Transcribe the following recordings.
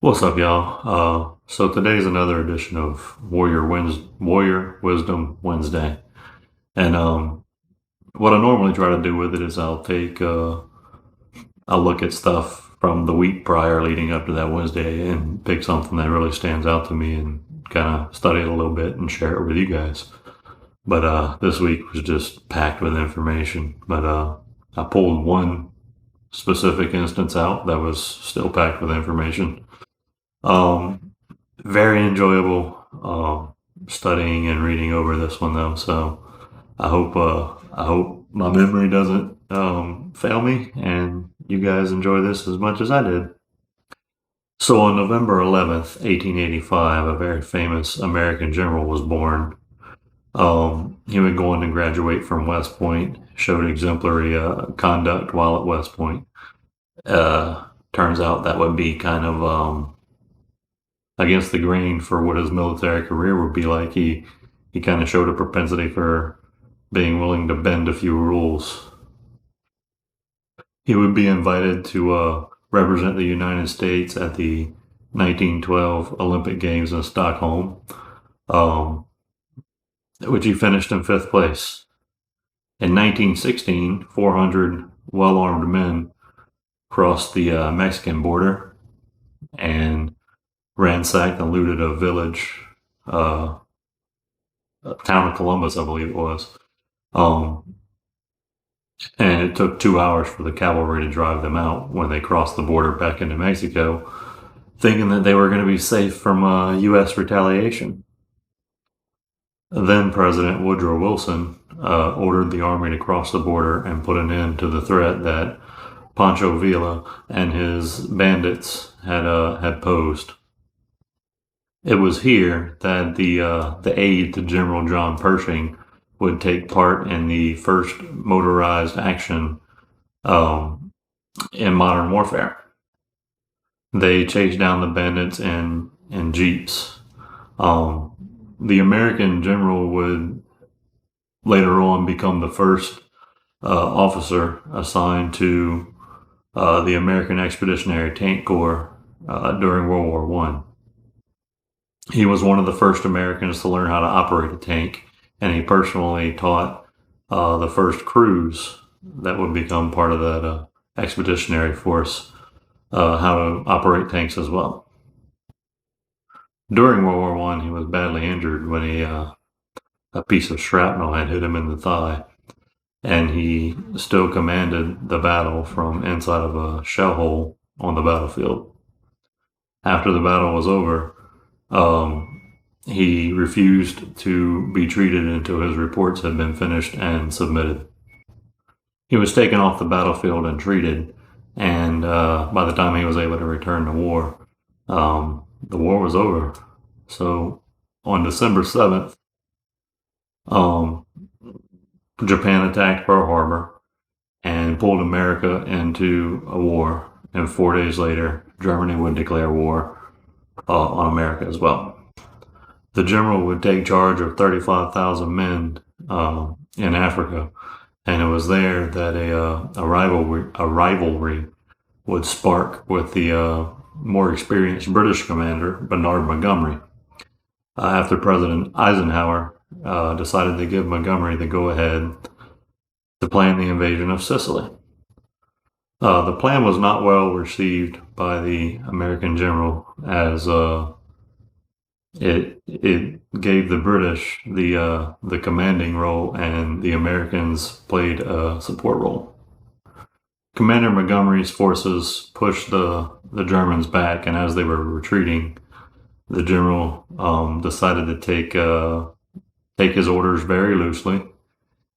What's up, y'all? So today's another edition of Warrior Wisdom Wednesday, and what I normally try to do with it is I'll look at stuff from the week prior leading up to that Wednesday and pick something that really stands out to me and kind of study it a little bit and share it with you guys. But this week was just packed with information. But I pulled one specific instance out that was still packed with information. Um, Very enjoyable studying and reading over this one though. So I hope my memory doesn't fail me, and you guys enjoy this as much as I did. So on November 11th, 1885, a very famous American general was born. He would go on to graduate from West Point, showed exemplary conduct while at West Point. Turns out that would be kind of against the grain for what his military career would be like. He kind of showed a propensity for being willing to bend a few rules. He would be invited to represent the United States at the 1912 Olympic Games in Stockholm, um, which he finished in fifth place. In 1916, 400 well-armed men crossed the Mexican border and ransacked and looted a village, town of Columbus, I believe it was. And it took 2 hours for the cavalry to drive them out when they crossed the border back into Mexico, thinking that they were going to be safe from U.S. retaliation. Then President Woodrow Wilson ordered the army to cross the border and put an end to the threat that Pancho Villa and his bandits had posed. It was here that the aide to General John Pershing would take part in the first motorized action in modern warfare. They chased down the bandits in jeeps. The American general would later on become the first officer assigned to the American Expeditionary Tank Corps during World War I. He was one of the first Americans to learn how to operate a tank, and he personally taught the first crews that would become part of that expeditionary force how to operate tanks as well. During World War I, he was badly injured when a piece of shrapnel had hit him in the thigh, and he still commanded the battle from inside of a shell hole on the battlefield. After the battle was over, he refused to be treated until his reports had been finished and submitted. He was taken off the battlefield and treated, and by the time he was able to return to war, the war was over. So on December 7th, Japan attacked Pearl Harbor and pulled America into a war, and 4 days later, Germany would declare war on America as well. The general would take charge of 35,000 men in Africa, and it was there that a rivalry would spark with the more experienced British commander, Bernard Montgomery. After President Eisenhower decided to give Montgomery the go-ahead to plan the invasion of Sicily. The plan was not well received by the American general, as it gave the British the commanding role, and the Americans played a support role. Commander Montgomery's forces pushed the Germans back, and as they were retreating, the general decided to take his orders very loosely,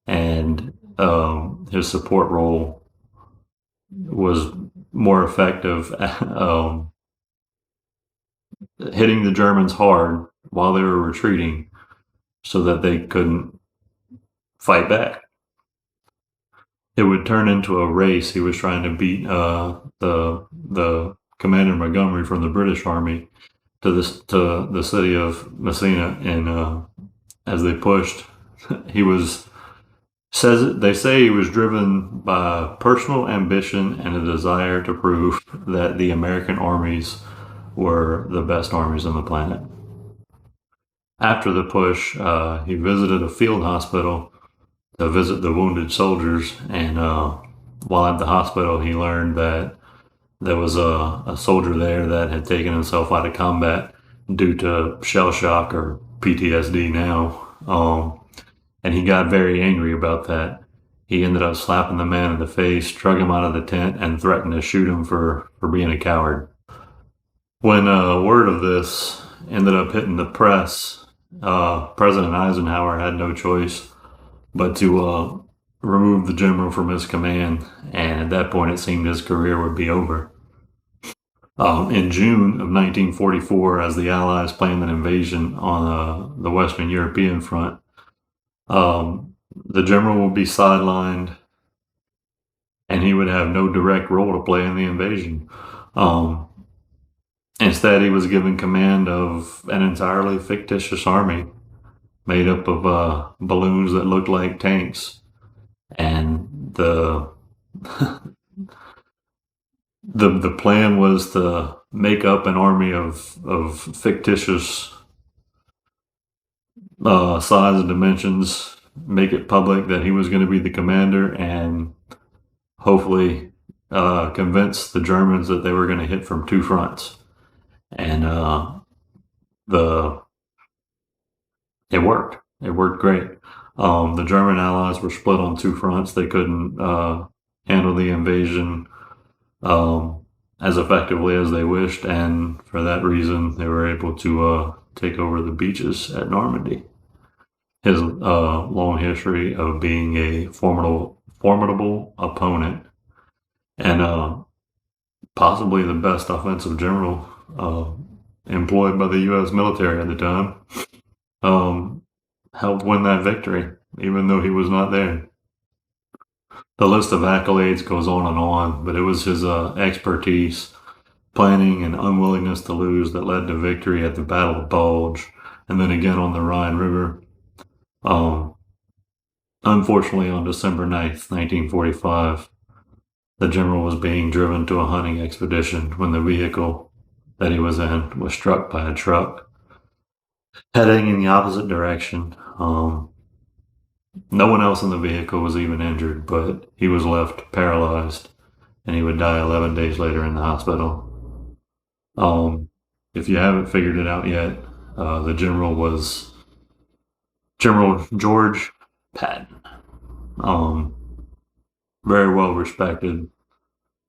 and his support role was more effective hitting the Germans hard while they were retreating so that they couldn't fight back. It would turn into a race. He was trying to beat the Commander Montgomery from the British Army to the city of Messina, and as they pushed, they say he was driven by personal ambition and a desire to prove that the American armies were the best armies on the planet. After the push, he visited a field hospital to visit the wounded soldiers, and while at the hospital, he learned that there was a soldier there that had taken himself out of combat due to shell shock or PTSD now. And he got very angry about that. He ended up slapping the man in the face, drug him out of the tent, and threatened to shoot him for being a coward. When word of this ended up hitting the press, President Eisenhower had no choice but to remove the general from his command, and at that point it seemed his career would be over. In June of 1944, as the Allies planned an invasion on the Western European front, the general would be sidelined and he would have no direct role to play in the invasion. Instead, he was given command of an entirely fictitious army made up of balloons that looked like tanks. And the plan was to make up an army of fictitious size and dimensions, make it public that he was going to be the commander, and hopefully convince the Germans that they were going to hit from two fronts. And it worked. It worked great. The German allies were split on two fronts. They couldn't handle the invasion as effectively as they wished, and for that reason, they were able to take over the beaches at Normandy. His long history of being a formidable opponent and possibly the best offensive general employed by the U.S. military at the time, helped win that victory, even though he was not there. The list of accolades goes on, but it was his expertise, planning, and unwillingness to lose that led to victory at the Battle of Bulge, and then again on the Rhine River. Unfortunately, on December 9th, 1945, the general was being driven to a hunting expedition when the vehicle that he was in was struck by a truck heading in the opposite direction. No one else in the vehicle was even injured, but he was left paralyzed, and he would die 11 days later in the hospital. If you haven't figured it out yet, the general was General George Patton. Very well respected,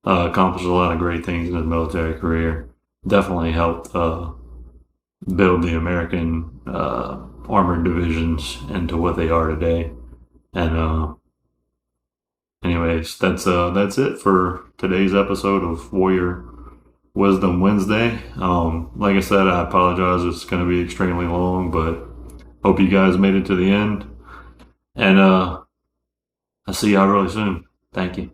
accomplished a lot of great things in his military career. Definitely helped build the American armored divisions into what they are today. And anyways, that's it for today's episode of Warrior Wisdom Wednesday. Like I said, I apologize. It's going to be extremely long, but hope you guys made it to the end. And I'll see y'all really soon. Thank you.